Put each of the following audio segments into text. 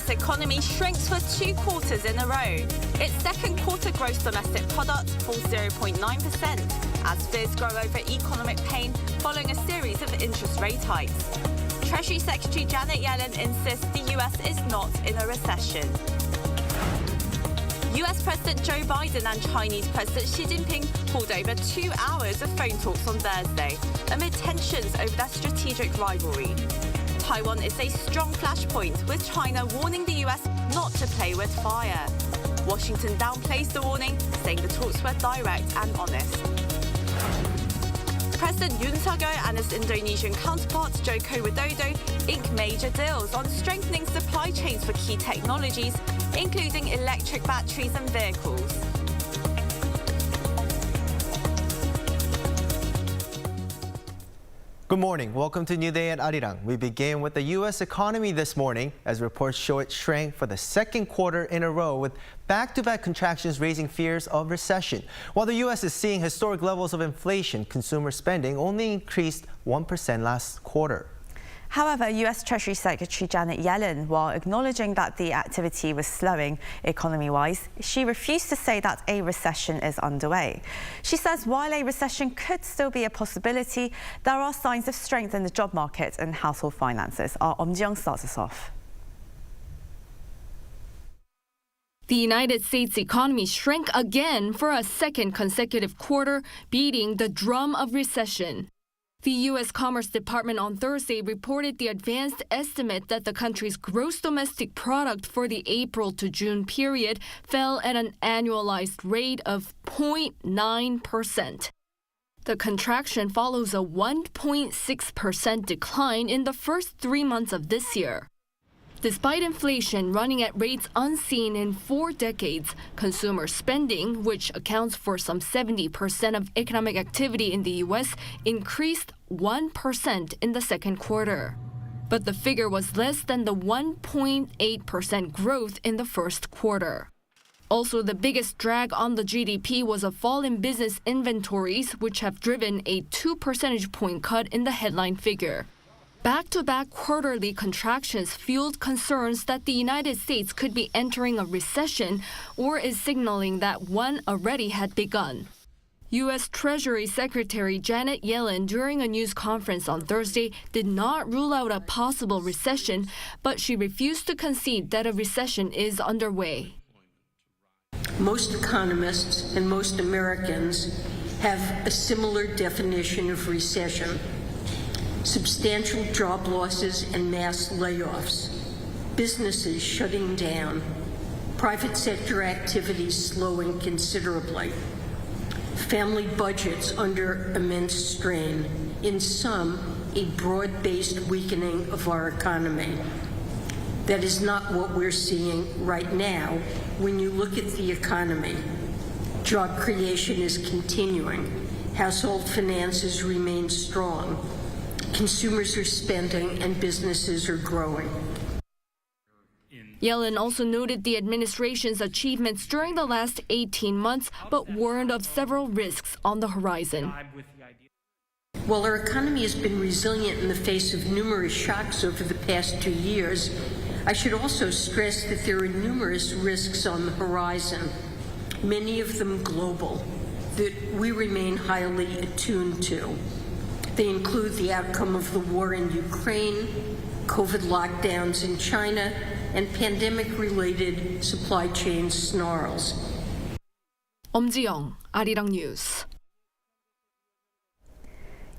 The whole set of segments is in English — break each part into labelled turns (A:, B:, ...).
A: U.S. economy shrinks for 2 quarters in a row. Its second quarter gross domestic product falls 0.9% as fears grow over economic pain following a series of interest rate hikes. Treasury Secretary Janet Yellen insists the U.S. is not in a recession. U.S. President Joe Biden and Chinese President Xi Jinping pulled over 2 hours of phone talks on Thursday amid tensions over their strategic rivalry. Taiwan is a strong flashpoint, with China warning the U.S. not to play with fire. Washington downplays the warning, saying the talks were direct and honest. President Yoon and his Indonesian counterpart Joko Widodo ink major deals on strengthening supply chains for key technologies, including electric batteries and vehicles.
B: Good morning. Welcome to New Day at Arirang. We begin with the U.S. economy this morning as reports show it shrank for the second quarter in a row, with back-to-back contractions raising fears of recession. While the U.S. is seeing historic levels of inflation, consumer spending only increased 1% last quarter.
C: However, U.S. Treasury Secretary Janet Yellen, while acknowledging that the activity was slowing economy-wise, she refused to say that a recession is underway. She says while a recession could still be a possibility, there are signs of strength in the job market and household finances. Our Ji-young starts us off.
D: The United States economy shrank again for a second consecutive quarter, beating the drum of recession. The U.S. Commerce Department on Thursday reported the advanced estimate that the country's gross domestic product for the April to June period fell at an annualized rate of 0.9%. The contraction follows a 1.6% decline in the first 3 months of this year. Despite inflation running at rates unseen in 4 decades, consumer spending, which accounts for some 70% of economic activity in the U.S., increased 1% in the second quarter. But the figure was less than the 1.8% growth in the first quarter. Also, the biggest drag on the GDP was a fall in business inventories, which have driven a 2 percentage point cut in the headline figure. Back-to-back quarterly contractions fueled concerns that the United States could be entering a recession, or is signaling that one already had begun. U.S. Treasury Secretary Janet Yellen, during a news conference on Thursday, did not rule out a possible recession, but she refused to concede that a recession is underway.
E: Most economists and most Americans have a similar definition of recession. Substantial job losses and mass layoffs, businesses shutting down, private sector activities slowing considerably, family budgets under immense strain, in sum, a broad-based weakening of our economy. That is not what we're seeing right now when you look at the economy. Job creation is continuing. Household finances remain strong. Consumers are spending and businesses are growing.
D: Yellen also noted the administration's achievements during the last 18 months, but warned of several risks on the horizon.
E: While our economy has been resilient in the face of numerous shocks over the past 2 years, I should also stress that there are numerous risks on the horizon, many of them global, that we remain highly attuned to. They include the outcome of the war in Ukraine, COVID lockdowns in China, and pandemic-related supply chain snarls.
D: Ji-young, Arirang News.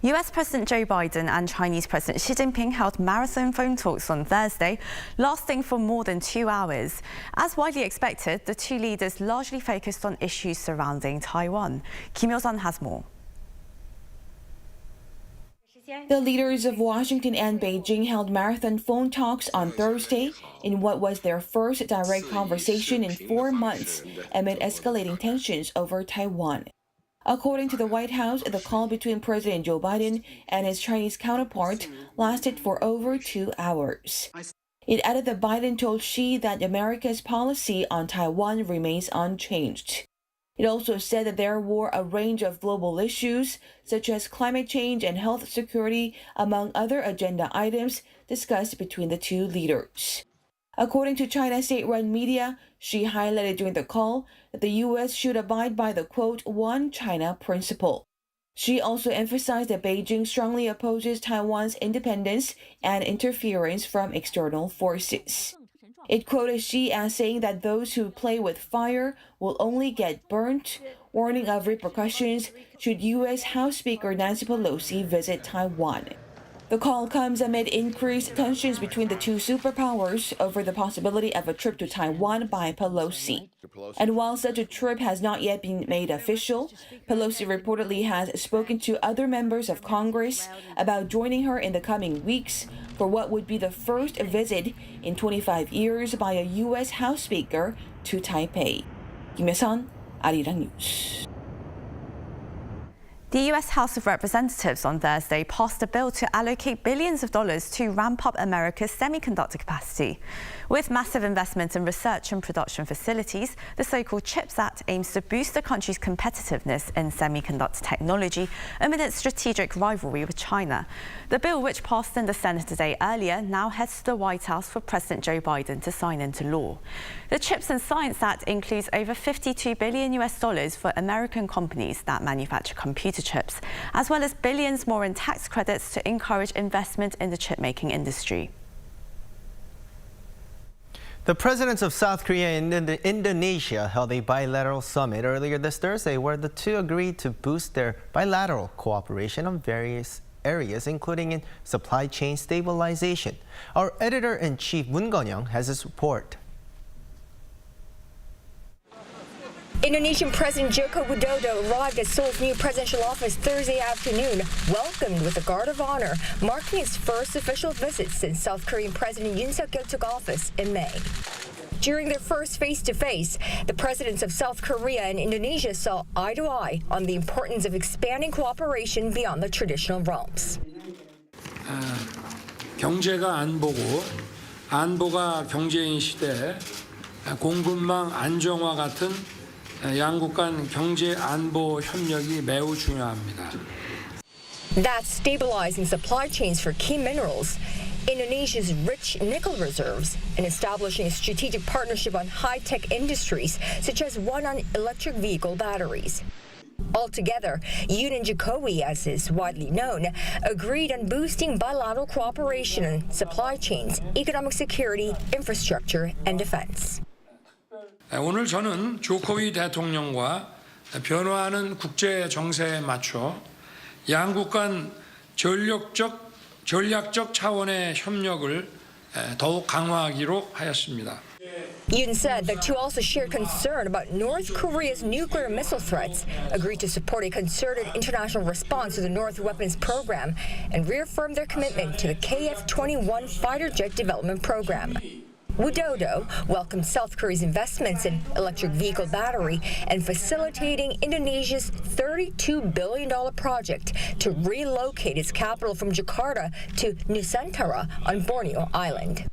C: U.S. President Joe Biden and Chinese President Xi Jinping held marathon phone talks on Thursday, lasting for more than 2 hours. As widely expected, the two leaders largely focused on issues surrounding Taiwan. Kim Yo-sun has more.
F: The leaders of Washington and Beijing held marathon phone talks on Thursday in what was their first direct conversation in 4 months amid escalating tensions over Taiwan. According to the White House, the call between President Joe Biden and his Chinese counterpart lasted for over 2 hours. It added that Biden told Xi that America's policy on Taiwan remains unchanged. It also said that there were a range of global issues, such as climate change and health security, among other agenda items discussed between the two leaders. According to China's state-run media, Xi highlighted during the call that the U.S. should abide by the, quote, one China principle. Xi also emphasized that Beijing strongly opposes Taiwan's independence and interference from external forces. It quoted Xi as saying that those who play with fire will only get burnt, warning of repercussions should U.S. House Speaker Nancy Pelosi visit Taiwan. The call comes amid increased tensions between the two superpowers over the possibility of a trip to Taiwan by Pelosi. And while such a trip has not yet been made official, Pelosi reportedly has spoken to other members of Congress about joining her in the coming weeks for what would be the first visit in 25 years by a U.S. House Speaker to Taipei. Kim Hye-sun, Arirang News.
C: The U.S. House of Representatives on Thursday passed a bill to allocate billions of dollars to ramp up America's semiconductor capacity. With massive investments in research and production facilities, the so-called CHIPS Act aims to boost the country's competitiveness in semiconductor technology amid its strategic rivalry with China. The bill, which passed in the Senate a day earlier, now heads to the White House for President Joe Biden to sign into law. The Chips and Science Act includes over $52 billion for American companies that manufacture computer chips, as well as billions more in tax credits to encourage investment in the chip-making industry.
B: The presidents of South Korea and Indonesia held a bilateral summit earlier this Thursday where the two agreed to boost their bilateral cooperation on various areas, including in supply chain stabilization. Our editor-in-chief Moon Gun-young has this report.
G: Indonesian President Joko Widodo arrived at Seoul's new presidential office Thursday afternoon, welcomed with a guard of honor, marking his first official visit since South Korean President Yoon took office in May. During their first face-to-face, the presidents of South Korea and Indonesia saw eye to eye on the importance of expanding cooperation beyond the traditional realms.
H: 경제가 안보고 안보가 경제인 시대에 공급망 안정화 같은 양국 간 경제 안보 협력이 매우 중요합니다.
G: That's stabilizing supply chains for key minerals, Indonesia's rich nickel reserves, and establishing a strategic partnership on high-tech industries, such as one on electric vehicle batteries. Altogether, Yoon and Jokowi, as is widely known, agreed on boosting bilateral cooperation in supply chains, economic security, infrastructure, and defense.
H: 오늘 저는 조코위 대통령과 변화하는 국제 정세에 맞춰 양국 간 전략적 차원의 협력을 더욱 강화하기로 하였습니다.
G: Yoon said the two also shared concern about North Korea's nuclear missile threats, agreed to support a concerted international response to the North weapons program, and reaffirmed their commitment to the KF-21 fighter jet development program. Widodo welcomed South Korea's investments in electric vehicle battery and facilitating Indonesia's $32 billion project to relocate its capital from Jakarta to Nusantara on Borneo Island.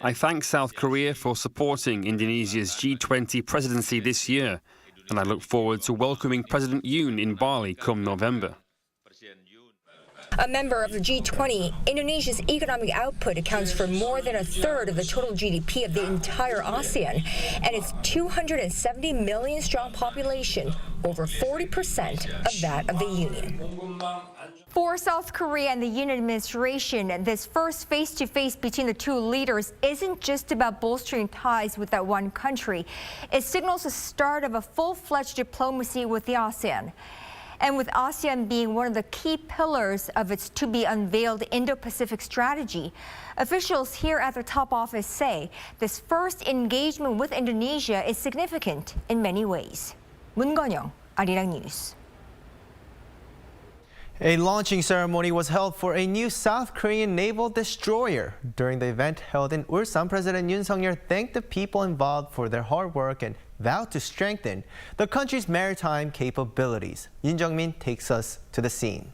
I: I thank South Korea for supporting Indonesia's G20 presidency this year, and I look forward to welcoming President Yoon in Bali come November.
G: A member of the G20, Indonesia's economic output accounts for more than a third of the total GDP of the entire ASEAN, and its 270 million strong population, over 40% of that of the Union. For South Korea and the Yoon administration, this first face-to-face between the two leaders isn't just about bolstering ties with that one country. It signals the start of a full-fledged diplomacy with the ASEAN. And with ASEAN being one of the key pillars of its to-be-unveiled Indo-Pacific strategy, officials here at the top office say this first engagement with Indonesia is significant in many ways. Moon Gun-young, Arirang News.
B: A launching ceremony was held for a new South Korean naval destroyer. During the event held in Ulsan, President Yoon Suk-yeol thanked the people involved for their hard work and vowed to strengthen the country's maritime capabilities. Yoon Jung-min takes us to the scene.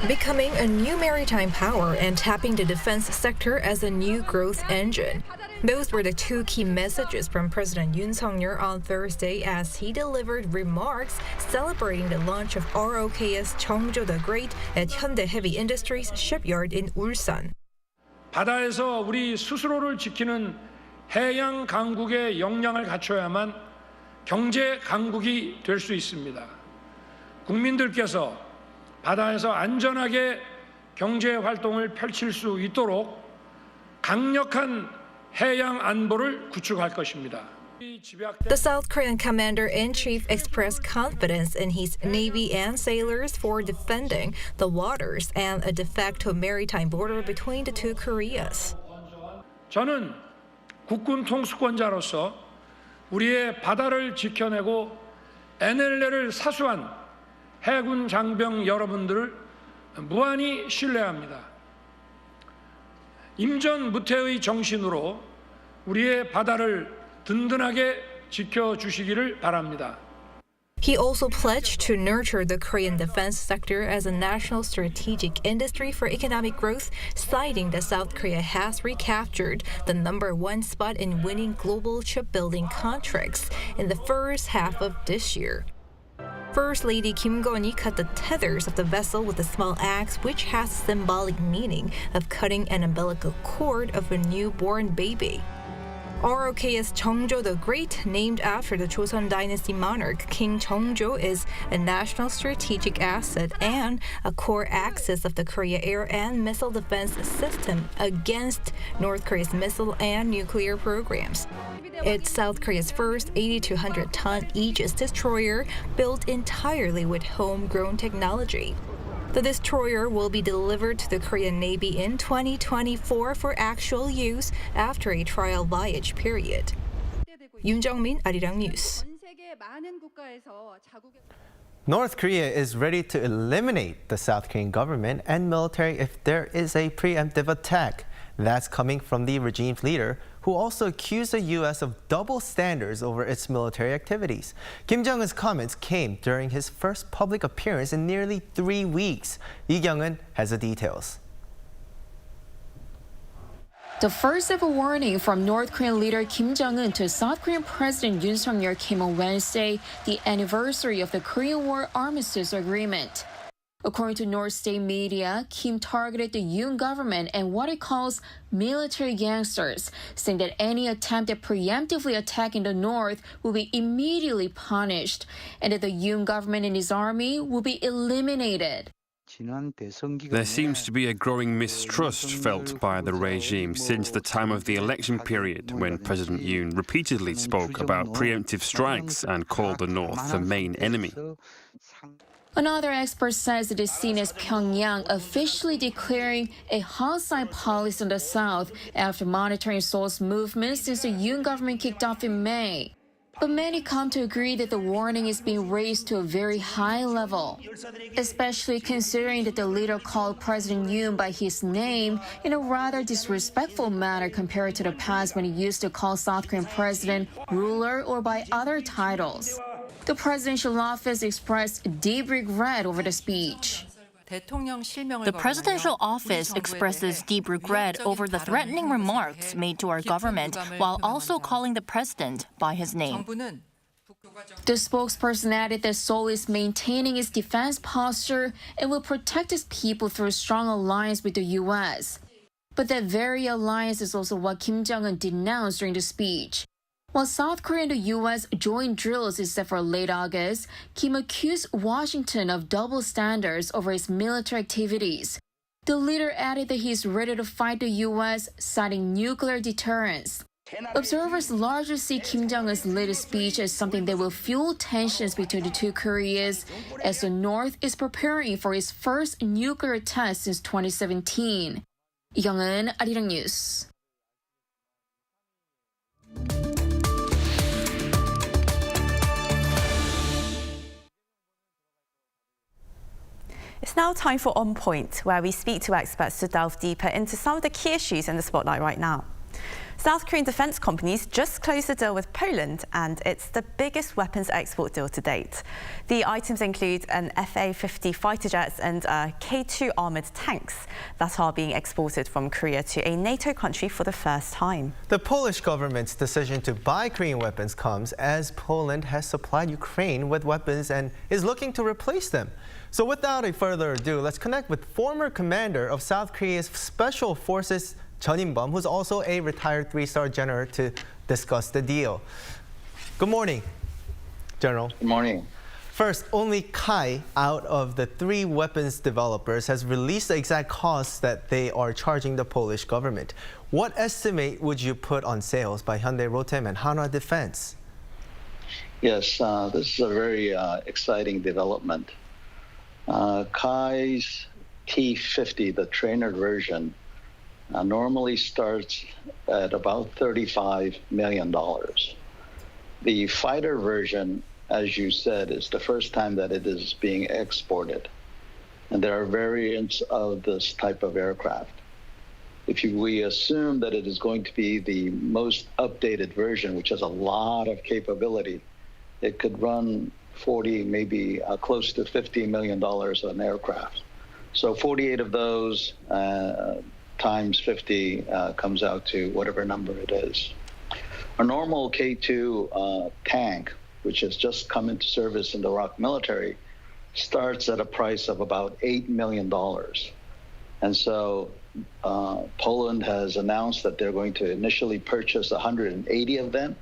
J: Becoming a new maritime power and tapping the defense sector as a new growth engine.
G: Those were the two key messages from President Yoon on Thursday as he delivered remarks celebrating the launch of ROKS Chongjo the Great at Hyundai Heavy Industries shipyard in Ulsan.
H: 바다에서 우리 스스로를 지키는 해양 강국의 역량을 갖춰야만 경제 강국이 될 수 있습니다. 국민들께서 바다에서 안전하게 경제 활동을 펼칠 수 있도록 강력한 해양 안보를 구축할 것입니다.
G: The South Korean commander-in-chief expressed confidence in his navy and sailors for defending the waters and a de facto maritime border between the two Koreas.
H: 저는 국군 통수권자로서 우리의 바다를 지켜내고 NLL을 사수한 해군 장병 여러분들을 무한히 신뢰합니다. 임전무태의 정신으로 우리의 바다를 든든하게 지켜주시기를 바랍니다.
G: He also pledged to nurture the Korean defense sector as a national strategic industry for economic growth, citing that South Korea has recaptured the #1 spot in winning global shipbuilding contracts in the first half of this year. First Lady Kim Gon-hee cut the tethers of the vessel with a small axe, which has symbolic meaning of cutting an umbilical cord of a newborn baby. ROKS Chongjo the Great, named after the Joseon Dynasty monarch King Chongjo, is a national strategic asset and a core axis of the Korea air and missile defense system against North Korea's missile and nuclear programs. It's South Korea's first 8,200-ton Aegis destroyer built entirely with homegrown technology. The destroyer will be delivered to the Korean Navy in 2024 for actual use after a trial voyage period. Yoon Jung-min, Arirang News.
B: North Korea is ready to eliminate the South Korean government and military if there is a preemptive attack. That's coming from the regime's leader, who also accused the U.S. of double standards over its military activities. Kim Jong-un's comments came during his first public appearance in nearly 3 weeks. Lee Kyung-un has the details.
J: The first ever warning from North Korean leader Kim Jong-un to South Korean President Yoon Suk-yeol came on Wednesday, the anniversary of the Korean War Armistice Agreement. According to North State media, Kim targeted the Yoon government and what it calls military gangsters, saying that any attempt at preemptively attacking the North will be immediately punished, and that the Yoon government and his army will be eliminated.
I: There seems to be a growing mistrust felt by the regime since the time of the election period, when President Yoon repeatedly spoke about preemptive strikes and called the North the main enemy.
J: Another expert says it is seen as Pyongyang officially declaring a hostile policy on the South after monitoring Seoul's movements since the Yoon government kicked off in May. But many come to agree that the warning is being raised to a very high level, especially considering that the leader called President Yoon by his name in a rather disrespectful manner compared to the past when he used to call South Korean president ruler or by other titles. The presidential office expressed deep regret over the speech.
K: The presidential office expresses deep regret over the threatening remarks made to our government while also calling the president by his name.
J: The spokesperson added that Seoul is maintaining its defense posture and will protect its people through a strong alliance with the U.S. But that very alliance is also what Kim Jong-un denounced during the speech. While South Korea and the U.S. joined drills except for late August, Kim accused Washington of double standards over its military activities. The leader added that he is ready to fight the U.S., citing nuclear deterrence. Observers largely see Kim Jong-un's latest speech as something that will fuel tensions between the two Koreas, as the North is preparing for its first nuclear test since 2017. Young-un, Arirang News.
C: It's now time for On Point, where we speak to experts to delve deeper into some of the key issues in the spotlight right now. South Korean defense companies just closed a deal with Poland, and it's the biggest weapons export deal to date. The items include an FA-50 fighter jets and K2 armoured tanks that are being exported from Korea to a NATO country for the first time.
B: The Polish government's decision to buy Korean weapons comes as Poland has supplied Ukraine with weapons and is looking to replace them. So without a further ado, let's connect with former commander of South Korea's Special Forces, Jeon In-bum, who's also a retired three-star general, to discuss the deal. Good morning, General.
L: Good morning.
B: First, only Kai, out of the three weapons developers, has released the exact costs that they are charging the Polish government. What estimate would you put on sales by Hyundai Rotem and Hanwha Defense?
L: Yes, this is a very exciting development. Kai's T-50, the trainer version, normally starts at about $35 million. The fighter version, as you said, is the first time that it is being exported. And there are variants of this type of aircraft. We assume that it is going to be the most updated version, which has a lot of capability, it could run 40, maybe close to $50 million an aircraft. So 48 of those times 50 comes out to whatever number it is. A normal K2 tank, which has just come into service in the ROK military, starts at a price of about $8 million. And so Poland has announced that they're going to initially purchase 180 of them,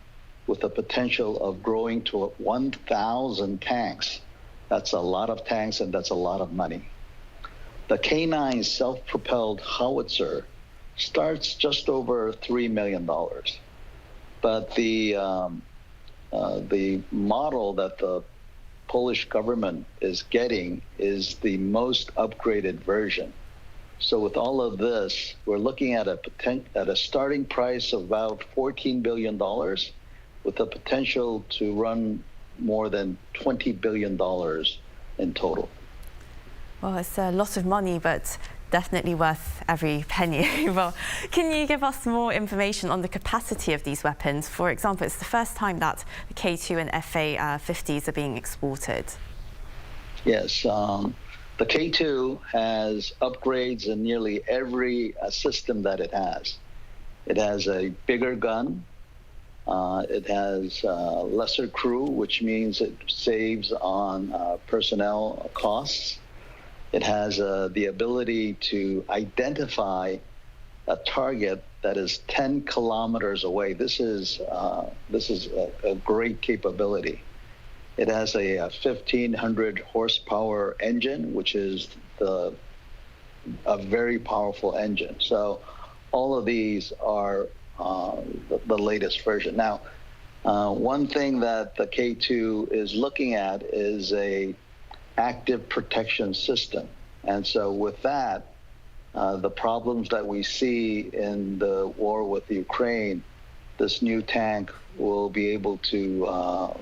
L: with the potential of growing to 1,000 tanks. That's a lot of tanks, and that's a lot of money. The K9 self-propelled howitzer starts just over $3 million. But the model that the Polish government is getting is the most upgraded version. So with all of this, we're looking at a starting price of about $14 billion, with the potential to run more than $20 billion in total.
C: Well, it's a lot of money, but definitely worth every penny. Well, can you give us more information on the capacity of these weapons? For example, it's the first time that the K2 and FA-50s are being exported.
L: Yes, the K2 has upgrades in nearly every system that it has. It has a bigger gun. It has lesser crew, which means it saves on personnel costs. It has the ability to identify a target that is 10 kilometers away. This is a great capability. It has a 1,500 horsepower engine, which is a very powerful engine. So all of these are the latest version. Now, one thing that the K2 is looking at is a active protection system. And so with that, the problems that we see in the war with Ukraine, this new tank will be able to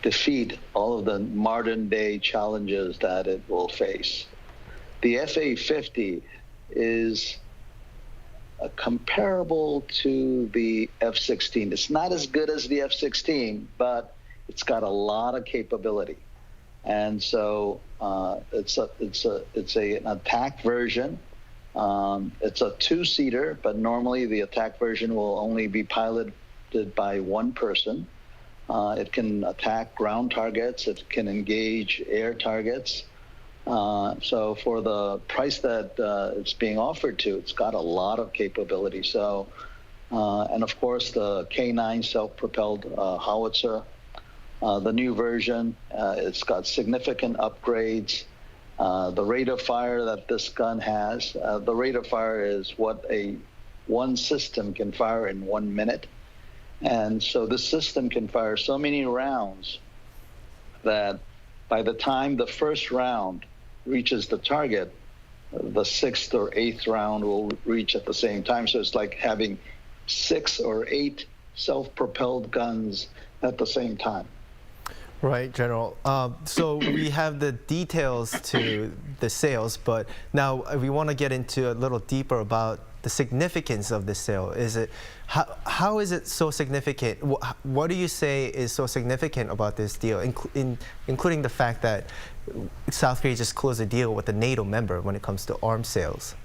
L: defeat all of the modern day challenges that it will face. The FA-50 is comparable to the F-16. It's not as good as the F-16, but it's got a lot of capability. And so it's an attack version. It's a two-seater, but normally the attack version will only be piloted by one person. It can attack ground targets. It can engage air targets. So for the price that it's being offered to, it's got a lot of capability. So, and of course, the K9 self-propelled howitzer, the new version, it's got significant upgrades. The rate of fire that this gun has, the rate of fire is what one system can fire in 1 minute. And so this system can fire so many rounds that by the time the first round reaches the target, the 6th or 8th round will reach at the same time. So it's like having 6 or 8 self-propelled guns at the same time.
B: Right, General. So we have the details to the sales, but now we want to get into a little deeper about the significance of this sale. Is it how is it so significant? What do you say is so significant about this deal, including the fact that South Korea just closed a deal with a NATO member when it comes to arms sales?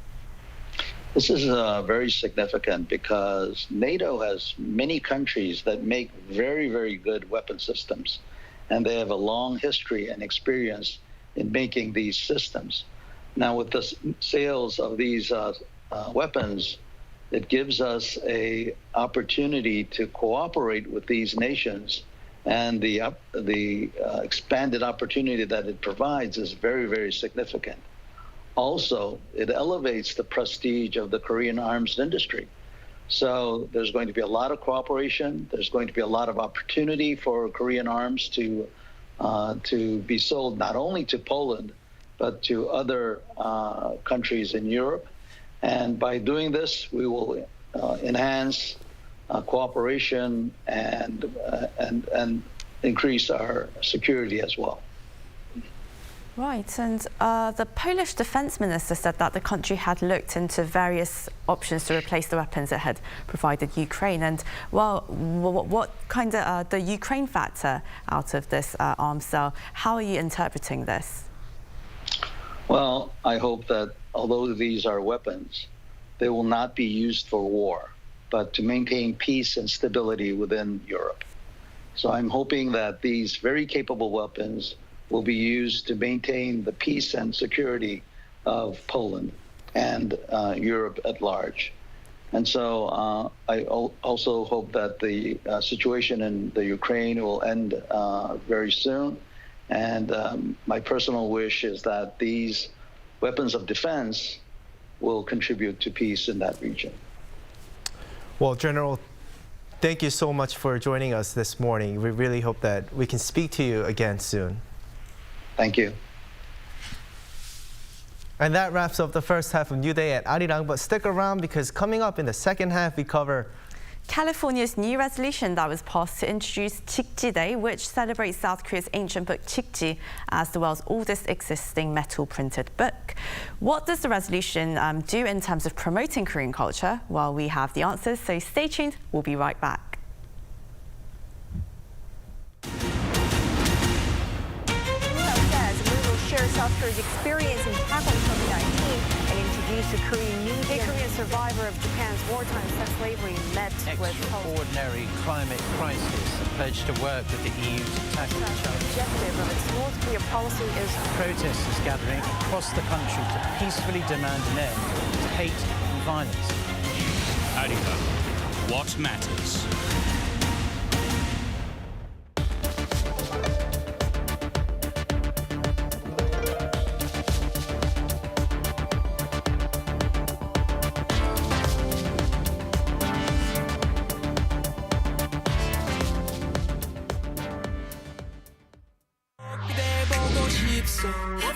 L: This is very significant because NATO has many countries that make very, very good weapon systems, and they have a long history and experience in making these systems. Now, with the sales of these weapons, it gives us an opportunity to cooperate with these nations, and the expanded opportunity that it provides is very, very significant. Also, it elevates the prestige of the Korean arms industry. So there's going to be a lot of cooperation. There's going to be a lot of opportunity for Korean arms to be sold not only to Poland, but to other countries in Europe. And by doing this, we will enhance cooperation and increase our security as well.
C: Right, and the Polish defense minister said that the country had looked into various options to replace the weapons it had provided Ukraine. And well, what kind of the Ukraine factor out of this arms sale? How are you interpreting this?
L: Well, I hope that although these are weapons, they will not be used for war, but to maintain peace and stability within Europe. So I'm hoping that these very capable weapons will be used to maintain the peace and security of Poland and Europe at large. And so I also hope that the situation in the Ukraine will end very soon. And my personal wish is that these weapons of defense will contribute to peace in that region.
B: Well, General, thank you so much for joining us this morning. We really hope that we can speak to you again soon.
L: Thank you.
B: And that wraps up the first half of New Day at Arirang, but stick around because coming up in the second half, we cover
C: California's new resolution that was passed to introduce Jikji Day, which celebrates South Korea's ancient book Jikji as the world's oldest existing metal-printed book. What does the resolution do in terms of promoting Korean culture? Well, we have the answers, so stay tuned. We'll be right back.
G: Share South Korea's experience in tackling COVID-19 and introduce a Korean New Day.
M: A Korean survivor of Japan's wartime slavery met with
N: extraordinary climate crisis and pledged to work with the EU to tackle the challenge.
M: The objective of its North Korea policy is
N: protesters gathering across the country to peacefully demand an end to hate and violence.
O: Arirang, what matters?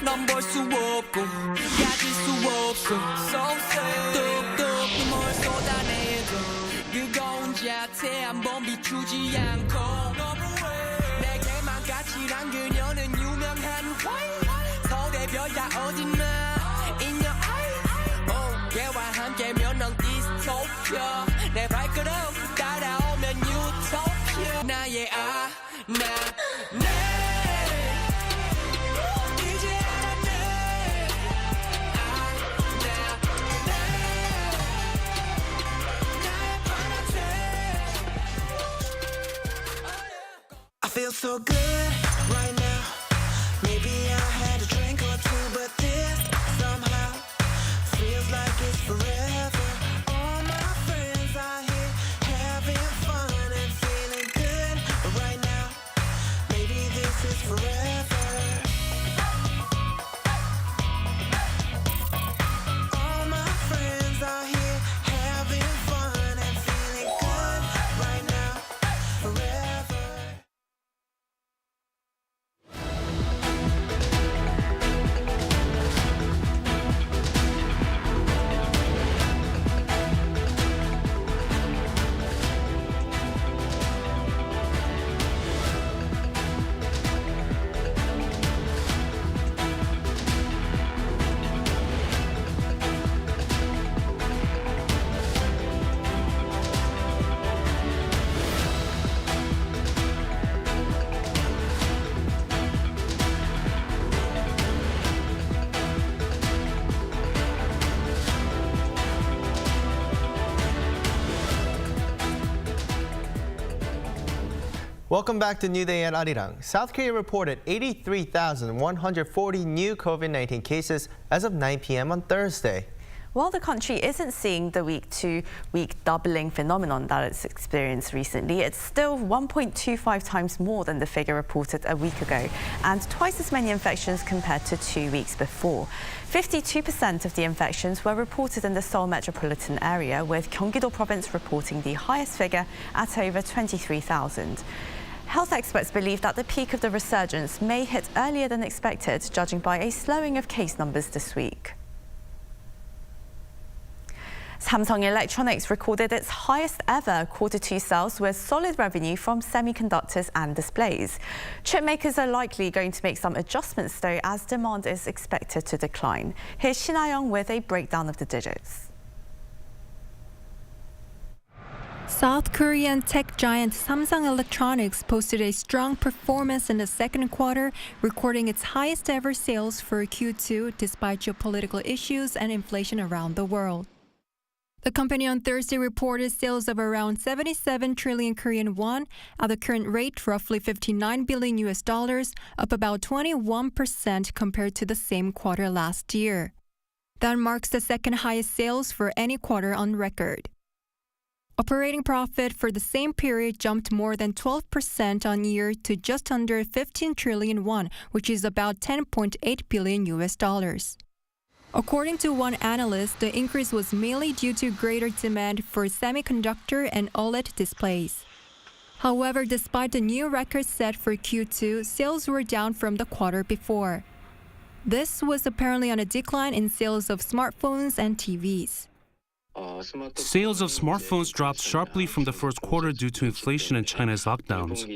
P: 넌 볼 수 없고 가질 수 없어 뚝뚝 눈물 쏟아내도 뜨거운 자태 한번 비추지 않고 내게만 가치란 그녀는 유명한 서울의 별야 어딨나 In your eye 걔와 함께면 넌 디스토피아 내 발걸음 따라오면 유토피아 나의
Q: I feel so good right now. Maybe I had a drink or two, but this somehow feels like it's forever. All my friends are here having fun and feeling good right now. Maybe this is forever. All my friends are here having fun and feeling good right now. Forever.
B: Welcome back to New Day at Arirang. South Korea reported 83,140 new COVID-19 cases as of 9 p.m. on Thursday.
C: While the country isn't seeing the week-to-week doubling phenomenon that it's experienced recently, it's still 1.25 times more than the figure reported a week ago, and twice as many infections compared to 2 weeks before. 52% of the infections were reported in the Seoul metropolitan area, with Gyeonggi-do province reporting the highest figure at over 23,000. Health experts believe that the peak of the resurgence may hit earlier than expected, judging by a slowing of case numbers this week. Samsung Electronics recorded its highest ever Q2 sales with solid revenue from semiconductors and displays. Chip makers are likely going to make some adjustments though, as demand is expected to decline. Here's Shin Ha-young with a breakdown of the digits.
R: South Korean tech giant Samsung Electronics posted a strong performance in the second quarter, recording its highest ever sales for Q2 despite geopolitical issues and inflation around the world. The company on Thursday reported sales of around 77 trillion Korean won, at the current rate roughly $59 billion, up about 21% compared to the same quarter last year. That marks the second highest sales for any quarter on record. Operating profit for the same period jumped more than 12% on year to just under 15 trillion won, which is about $10.8 billion. According to one analyst, the increase was mainly due to greater demand for semiconductor and OLED displays. However, despite the new record set for Q2, sales were down from the quarter before. This was apparently on a decline in sales of smartphones and TVs.
S: Sales of smartphones dropped sharply from the first quarter due to inflation and China's lockdowns.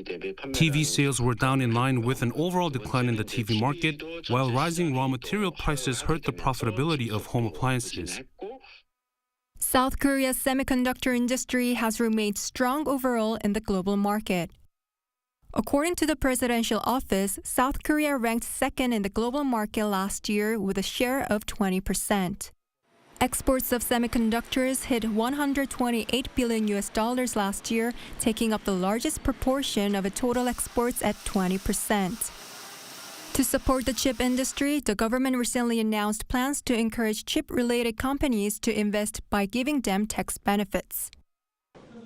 S: TV sales were down in line with an overall decline in the TV market, while rising raw material prices hurt the profitability of home appliances.
R: South Korea's semiconductor industry has remained strong overall in the global market. According to the presidential office, South Korea ranked second in the global market last year with a share of 20%. Exports of semiconductors hit $128 billion last year, taking up the largest proportion of the total exports at 20%. To support the chip industry, the government recently announced plans to encourage chip-related companies to invest by giving them tax benefits.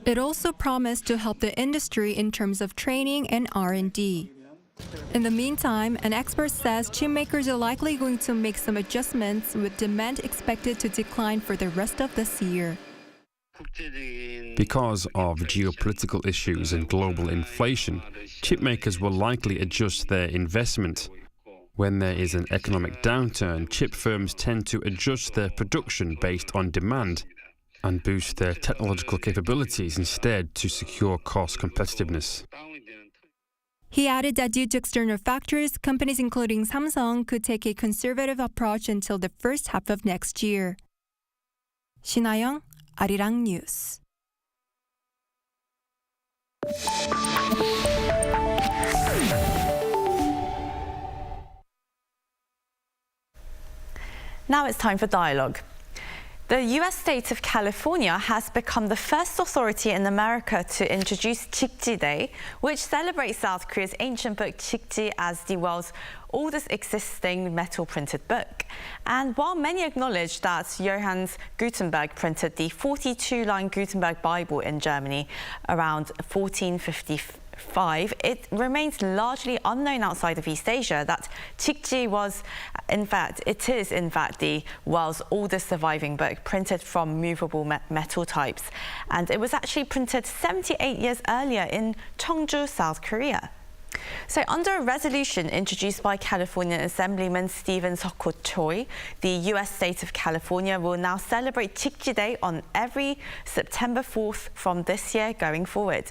R: It also promised to help the industry in terms of training and R&D. In the meantime, an expert says chip makers are likely going to make some adjustments, with demand expected to decline for the rest of this year.
I: Because of geopolitical issues and global inflation, chip makers will likely adjust their investment. When there is an economic downturn, chip firms tend to adjust their production based on demand and boost their technological capabilities instead to secure cost competitiveness.
R: He added that due to external factors, companies including Samsung could take a conservative approach until the first half of next year. Shin Ha-young, Arirang News.
C: Now it's time for dialogue. The U.S. state of California has become the first authority in America to introduce Jikji Day, which celebrates South Korea's ancient book Jikji as the world's oldest existing metal-printed book. And while many acknowledge that Johannes Gutenberg printed the 42-line Gutenberg Bible in Germany around 1455, it remains largely unknown outside of East Asia that Jikji is in fact the world's oldest surviving book printed from movable metal types, and it was actually printed 78 years earlier in Cheongju, South Korea. So under a resolution introduced by California Assemblyman Stephen Choi, the U.S. state of California will now celebrate Jikji Day on every September 4th from this year going forward.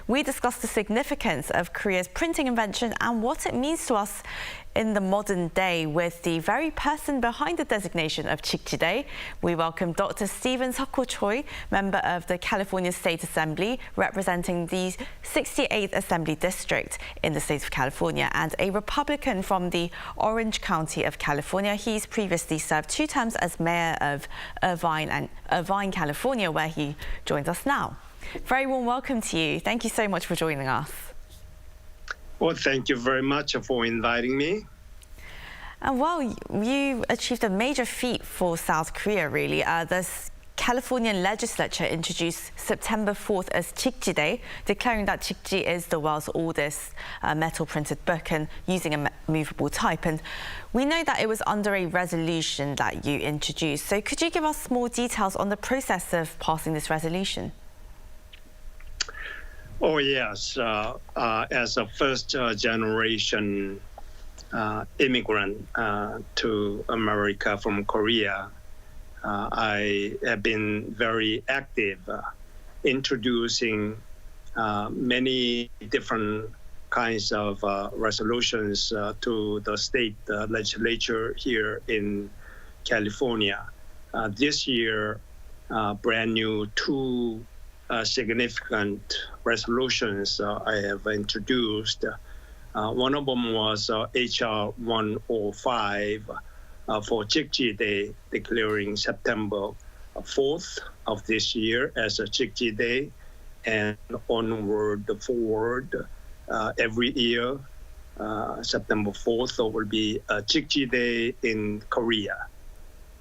C: We discussed the significance of Korea's printing invention and what it means to us in the modern day with the very person behind the designation of Jikji Day. We welcome Dr. Stephen Choi, member of the California State Assembly, representing the 68th Assembly District in the state of California, and a Republican from the Orange County of California. He's previously served 2 terms as mayor of Irvine, California, where he joins us now. Very warm welcome to you. Thank you so much for joining us.
T: Well, thank you very much for inviting me.
C: And well, you achieved a major feat for South Korea, really. The Californian legislature introduced September 4th as Jikji Day, declaring that Jikji is the world's oldest metal printed book and using a movable type. And we know that it was under a resolution that you introduced. So could you give us more details on the process of passing this resolution?
T: Oh, yes. As a first generation immigrant to America from Korea, I have been very active introducing many different kinds of resolutions to the state legislature here in California. This year, brand new two significant resolutions I have introduced. One of them was HR 105 for Jikji Day, declaring September 4th of this year as a Jikji Day, and onward forward every year. September 4th will be a Jikji Day in Korea.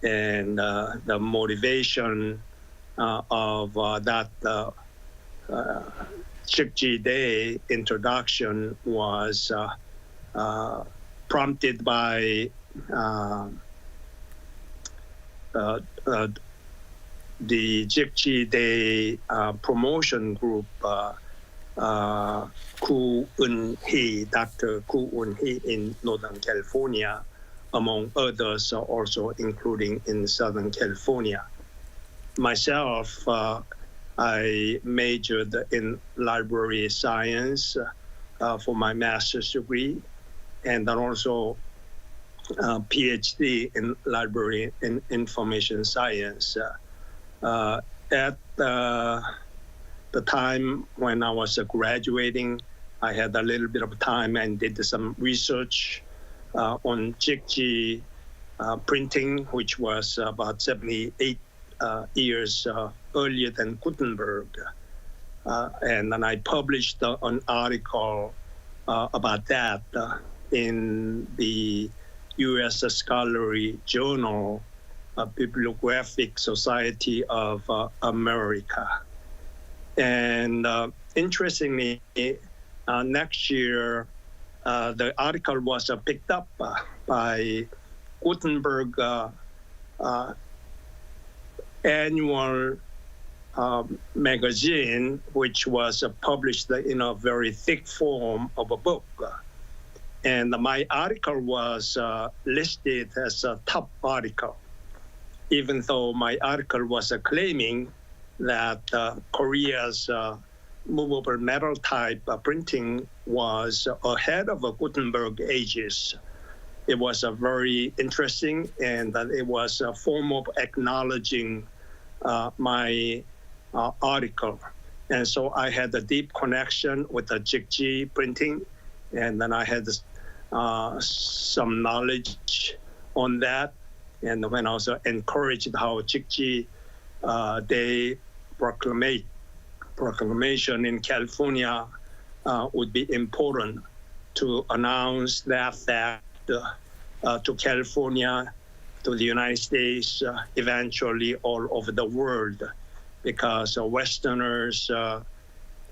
T: And the motivation of that Jikji Day introduction was prompted by the Jikji Day promotion group, Dr. Yoon in Northern California, among others, also including in Southern California. Myself, I majored in library science for my master's degree, and then also PhD in library and information science. At the time when I was graduating, I had a little bit of time and did some research on Jikji printing, which was about 78 years earlier than Gutenberg. And then I published an article about that in the U.S. Scholarly Journal, Bibliographic Society of America. And interestingly, next year, the article was picked up by Gutenberg annual magazine, which was published in a very thick form of a book. And my article was listed as a top article, even though my article was claiming that Korea's movable metal type printing was ahead of Gutenberg ages. It was very interesting, and it was a form of acknowledging my article. And so I had a deep connection with the Jikji printing, and then I had some knowledge on that. And when I was encouraged how Jikji Day proclamation in California would be important to announce that fact to California, to the United States, eventually all over the world, because Westerners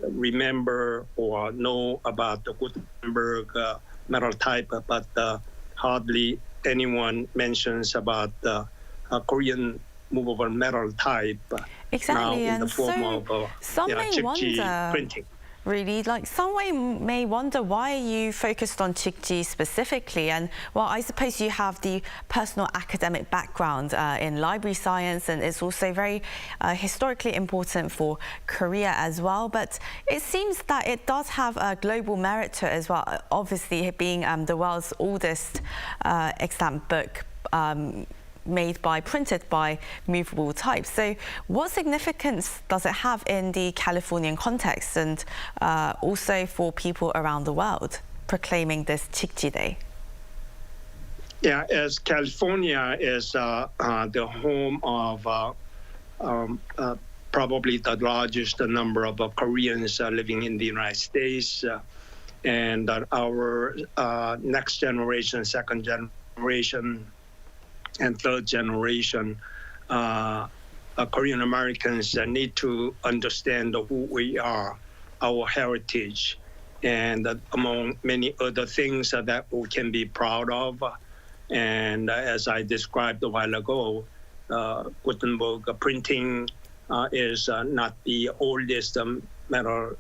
T: remember or know about the Gutenberg metal type, but hardly anyone mentions about the Korean movable metal type.
C: Exactly,
T: now in the
C: and
T: form of
C: some may
T: Jikji
C: wonder,
T: printing.
C: really, like some may wonder why you focused on Jikji specifically. And well, I suppose you have the personal academic background in library science, and it's also very historically important for Korea as well. But it seems that it does have a global merit to it as well, obviously being the world's oldest extant book printed by movable type. So what significance does it have in the Californian context, and also for people around the world proclaiming this Jikji Day?
T: Yeah, as California is the home of probably the largest number of Koreans living in the United States, and that our next generation, second generation, and third generation Korean Americans need to understand who we are, our heritage, and among many other things that we can be proud of. And as I described a while ago, Gutenberg printing is not the oldest metal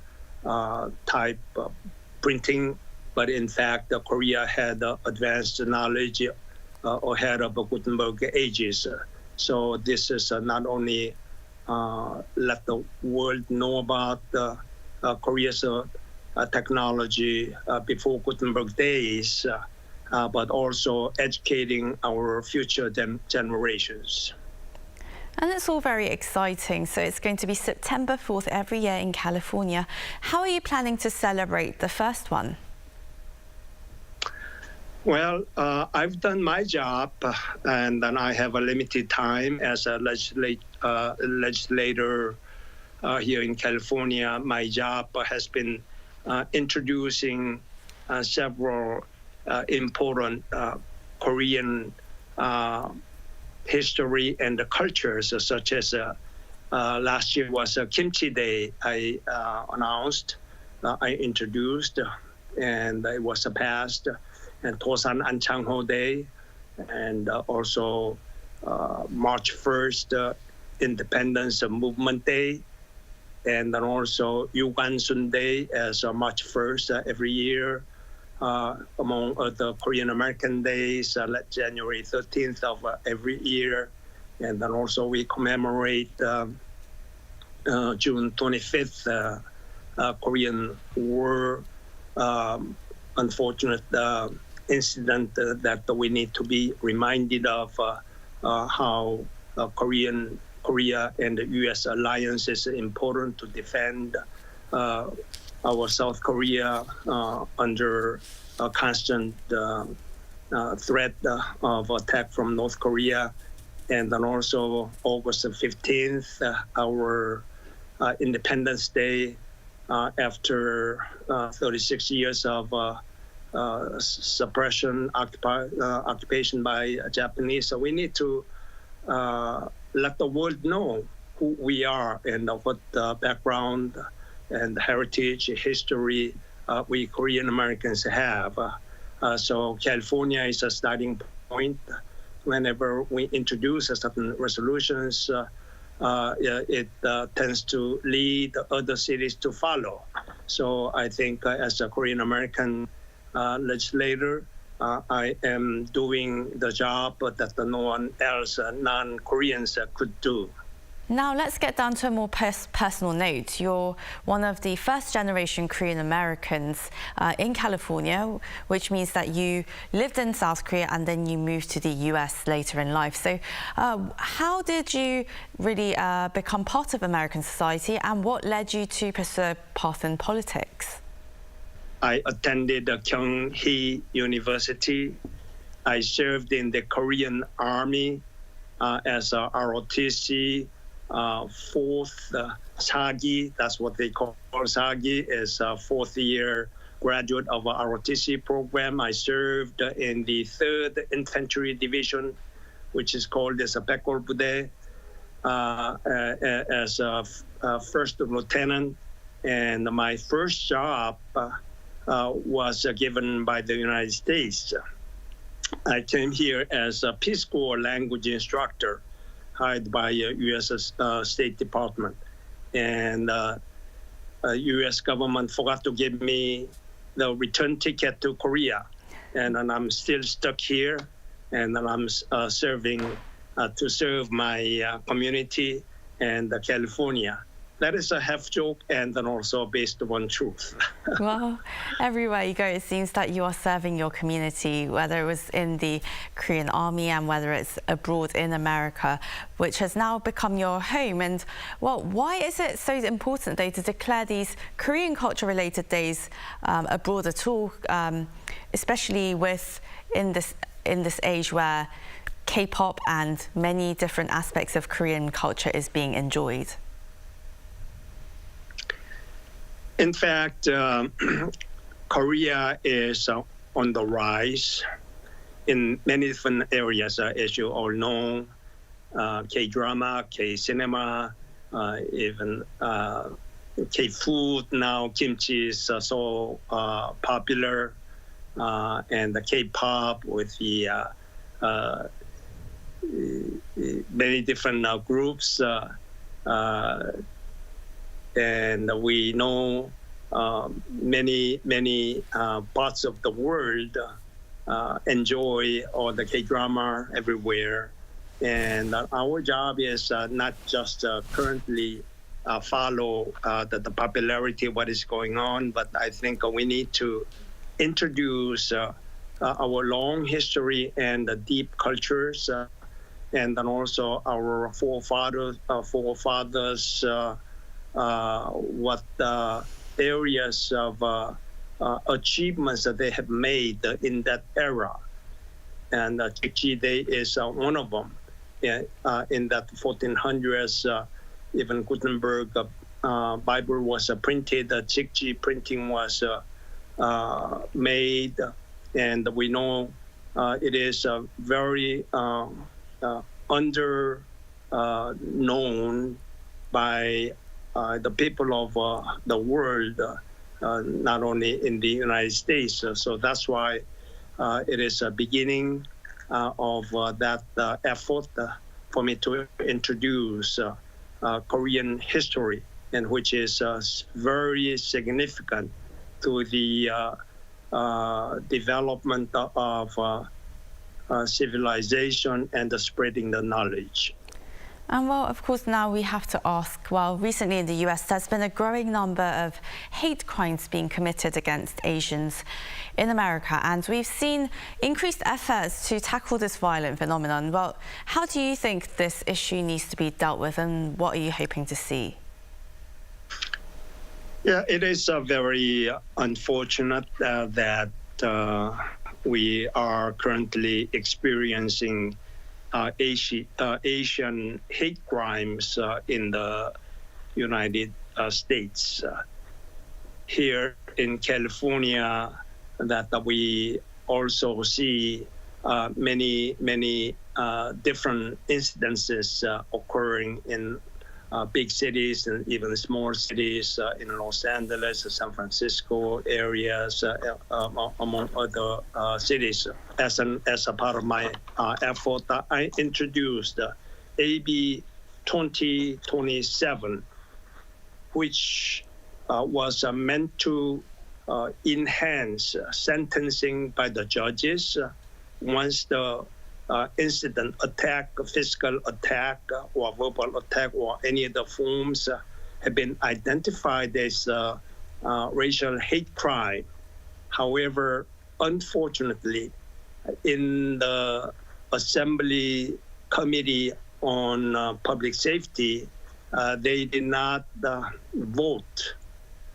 T: type printing, but in fact, Korea had advanced knowledge ahead of Gutenberg ages. So this is not only let the world know about Korea's technology before Gutenberg days, but also educating our future generations.
C: And it's all very exciting. So it's going to be September 4th every year in California. How are you planning to celebrate the first one?
T: Well, I've done my job, and then I have a limited time as a legislator here in California. My job has been introducing several important Korean history and cultures, such as last year was Kimchi Day. I announced, I introduced, and it was passed. And Tosan Anchangho Day, and also March 1st, Independence Movement Day, and then also Yugansun Day as March 1st every year, among other Korean American days, like January 13th of every year. And then also we commemorate June 25th, Korean War, unfortunate incident that we need to be reminded of how Korea and the U.S. alliance is important to defend our South Korea under a constant threat of attack from North Korea. And then also August 15th, our Independence Day, after 36 years of suppression, occupation by Japanese. So we need to let the world know who we are and what background and heritage, history we Korean Americans have. So California is a starting point. Whenever we introduce certain resolutions, it tends to lead other cities to follow. So I think as a Korean American legislator, I am doing the job that no one else, non-Koreans, could do.
C: Now let's get down to a more personal note. You're one of the first generation Korean Americans in California, which means that you lived in South Korea and then you moved to the US later in life. So how did you really become part of American society, and what led you to pursue a path in politics?
T: I attended Kyunghee University. I served in the Korean Army as a ROTC. Fourth Sagi, that's what they call Sagi, is a fourth year graduate of our ROTC program. I served in the 3rd Infantry Division, which is called as a Baekgol Budae, as a first lieutenant. And my first job was given by the United States. I came here as a Peace Corps language instructor, hired by U.S. State Department. And U.S. government forgot to give me the return ticket to Korea. And I'm still stuck here, and I'm serving to serve my community and California. That is a half joke and then also based on truth.
C: Well, everywhere you go, it seems that you are serving your community, whether it was in the Korean Army and whether it's abroad in America, which has now become your home. And, well, why is it so important, though, to declare these Korean culture-related days abroad at all, especially in this age where K-pop and many different aspects of Korean culture is being enjoyed?
T: In fact, Korea is on the rise in many different areas, as you all know, K-drama, K-cinema, even K-food. Now kimchi is so popular, and the K-pop with the many different groups, and we know many parts of the world enjoy all the K-drama everywhere. And our job is not just currently follow the popularity of what is going on, but I think we need to introduce our long history and the deep cultures, and then also our forefathers what areas of achievements that they have made in that era. And Jikji Day is one of them. In that 1400s, even Gutenberg Bible was printed, Jikji printing was made, and we know it is very under known by the people of the world, not only in the United States. So that's why it is a beginning of that effort for me to introduce Korean history, and which is very significant to the development of civilization and the spreading the knowledge.
C: And well, of course, now we have to ask, well, recently in the US, there's been a growing number of hate crimes being committed against Asians in America, and we've seen increased efforts to tackle this violent phenomenon. Well, how do you think this issue needs to be dealt with, and what are you hoping to see?
T: Yeah, it is very unfortunate that we are currently experiencing Asian hate crimes in the United States. Here in California, that we also see many different incidences occurring in big cities and even small cities in Los Angeles, San Francisco areas, among other cities. As a part of my effort, I introduced AB 2027, which was meant to enhance sentencing by the judges once the incident attack, physical attack, or verbal attack, or any of the forms have been identified as racial hate crime. However, unfortunately, in the Assembly Committee on Public Safety, they did not vote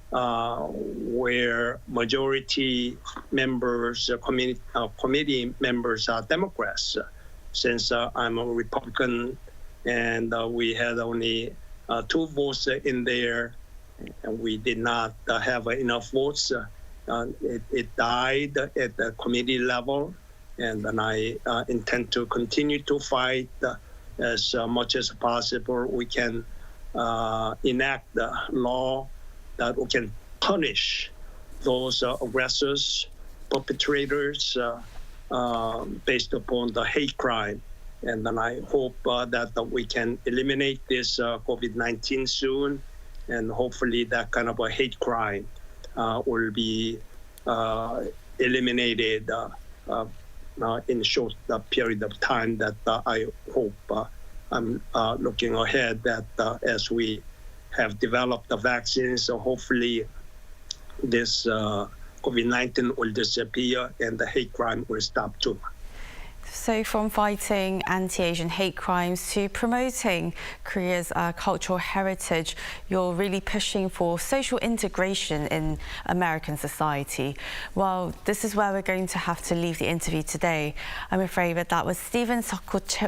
T: where majority members, committee members are Democrats. Since I'm a Republican, and we had only 2 votes in there, and we did not have enough votes. It died at the committee level, and then I intend to continue to fight as much as possible. We can enact the law that we can punish those aggressors, perpetrators, based upon the hate crime. And then I hope that we can eliminate this COVID-19 soon, and hopefully that kind of a hate crime will be eliminated in a short period of time. That I hope. I'm looking ahead that as we have developed the vaccines, so hopefully this COVID-19 will disappear and the hate crime will stop too.
C: So from fighting anti-Asian hate crimes to promoting Korea's cultural heritage, you're really pushing for social integration in American society. Well, this is where we're going to have to leave the interview today. I'm afraid that was Stephen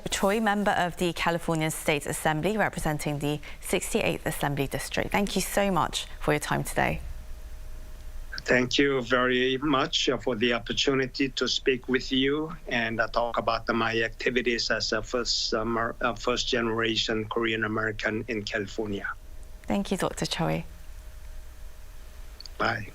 C: Choi, member of the California State Assembly, representing the 68th Assembly District. Thank you so much for your time today.
T: Thank you very much for the opportunity to speak with you and talk about my activities as a first-generation Korean American in California.
C: Thank you, Dr. Choi.
T: Bye.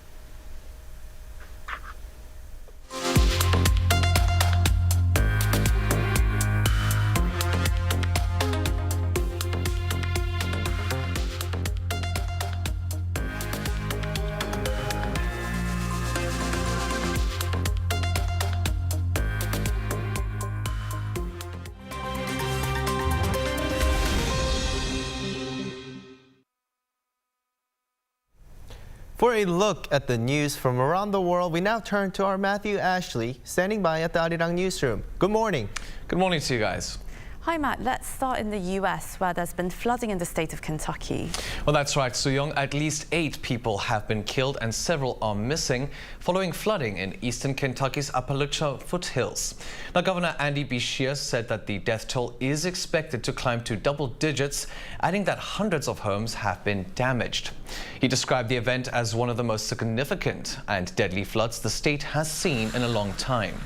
B: For a look at the news from around the world, we now turn to our Matthew Ashley, standing by at the Arirang newsroom. Good morning.
U: Good morning to you guys.
C: Hi, Matt. Let's start in the U.S., where there's been flooding in the state of Kentucky.
U: Well, that's right, Soo-young. At least 8 people have been killed and several are missing following flooding in eastern Kentucky's Appalachia foothills. Now, Governor Andy Beshear said that the death toll is expected to climb to double digits, adding that hundreds of homes have been damaged. He described the event as one of the most significant and deadly floods the state has seen in a long time.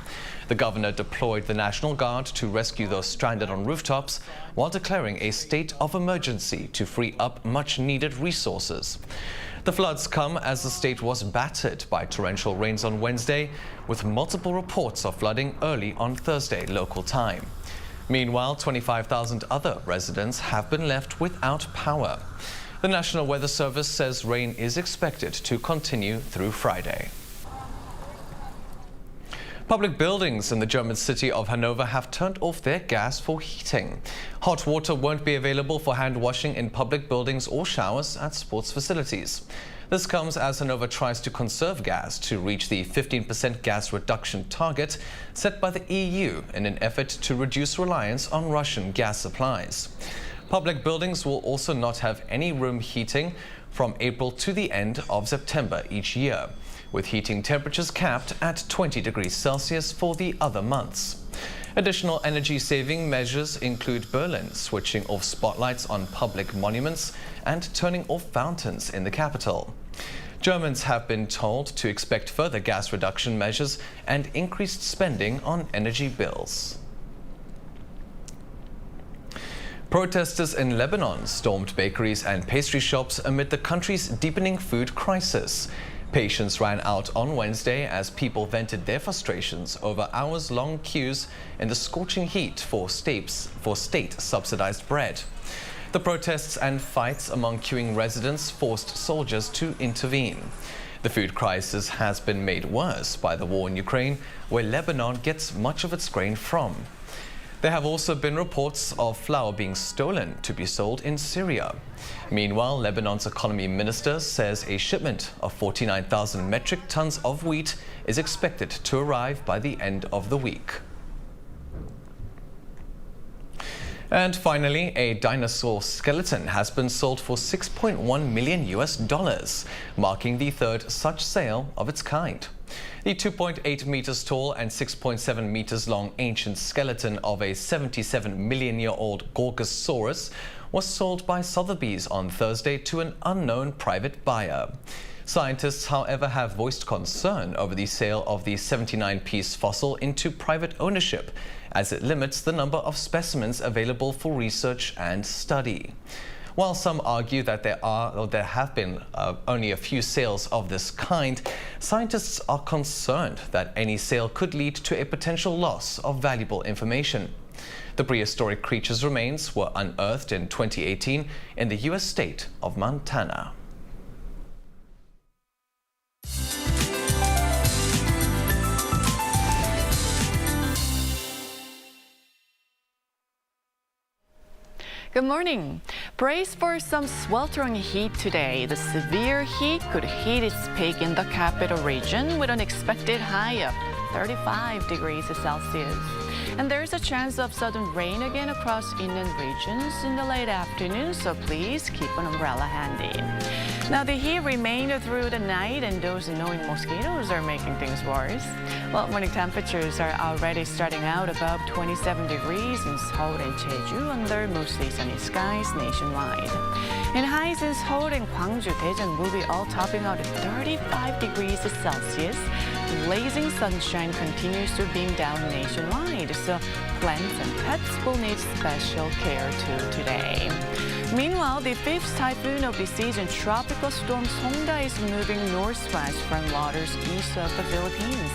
U: The governor deployed the National Guard to rescue those stranded on rooftops while declaring a state of emergency to free up much-needed resources. The floods come as the state was battered by torrential rains on Wednesday, with multiple reports of flooding early on Thursday local time. Meanwhile, 25,000 other residents have been left without power. The National Weather Service says rain is expected to continue through Friday. Public buildings in the German city of Hanover have turned off their gas for heating. Hot water won't be available for hand washing in public buildings or showers at sports facilities. This comes as Hanover tries to conserve gas to reach the 15% gas reduction target set by the EU in an effort to reduce reliance on Russian gas supplies. Public buildings will also not have any room heating from April to the end of September each year, with heating temperatures capped at 20 degrees Celsius for the other months. Additional energy-saving measures include Berlin switching off spotlights on public monuments and turning off fountains in the capital. Germans have been told to expect further gas reduction measures and increased spending on energy bills. Protesters in Lebanon stormed bakeries and pastry shops amid the country's deepening food crisis. Patience ran out on Wednesday as people vented their frustrations over hours-long queues in the scorching heat for state-subsidized bread. The protests and fights among queuing residents forced soldiers to intervene. The food crisis has been made worse by the war in Ukraine, where Lebanon gets much of its grain from. There have also been reports of flour being stolen to be sold in Syria. Meanwhile, Lebanon's economy minister says a shipment of 49,000 metric tons of wheat is expected to arrive by the end of the week. And finally, a dinosaur skeleton has been sold for $6.1 million, marking the third such sale of its kind. The 2.8 meters tall and 6.7 meters long ancient skeleton of a 77-million-year-old Gorgosaurus was sold by Sotheby's on Thursday to an unknown private buyer. Scientists, however, have voiced concern over the sale of the 79-piece fossil into private ownership, as it limits the number of specimens available for research and study. While some argue that there have been only a few sales of this kind, scientists are concerned that any sale could lead to a potential loss of valuable information. The prehistoric creature's remains were unearthed in 2018 in the U.S. state of Montana.
V: Good morning. Brace for some sweltering heat today. The severe heat could hit its peak in the capital region with an expected high of 35 degrees Celsius. And there's a chance of sudden rain again across inland regions in the late afternoon, so please keep an umbrella handy. Now, the heat remained through the night, and those annoying mosquitoes are making things worse. Well, morning temperatures are already starting out above 27 degrees in Seoul and Jeju under mostly sunny skies nationwide. And highs in Seoul and Gwangju, Daejeon will be all topping out at 35 degrees Celsius. Blazing sunshine continues to beam down nationwide, so plants and pets will need special care too today. Meanwhile, the fifth typhoon of the season, Tropical Storm Songda, is moving northwest from waters east of the Philippines.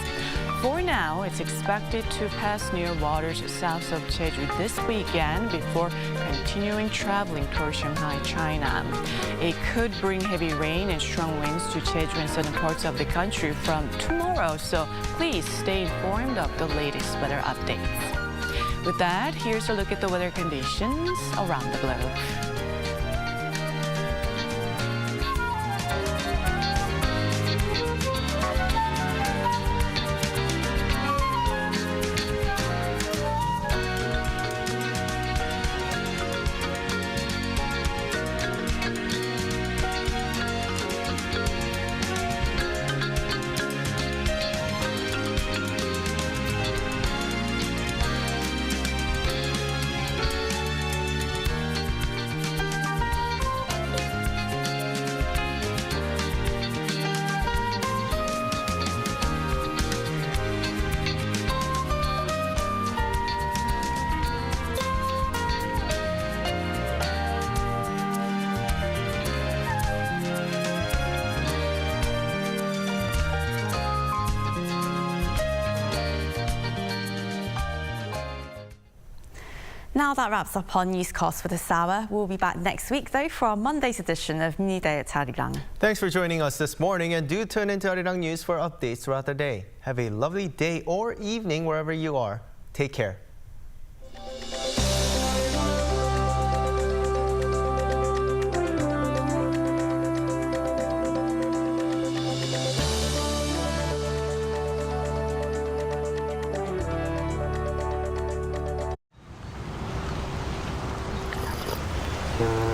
V: For now, it's expected to pass near waters south of Jeju this weekend before continuing traveling toward Shanghai, China. It could bring heavy rain and strong winds to Jeju and southern parts of the country from tomorrow, so please stay informed of the latest weather updates. With that, here's a look at the weather conditions around the globe.
C: Now that wraps up our newscast for this hour. We'll be back next week, though, for our Monday's edition of New Day at Arirang.
B: Thanks for joining us this morning, and do tune into Arirang News for updates throughout the day. Have a lovely day or evening wherever you are. Take care.
A: Yeah.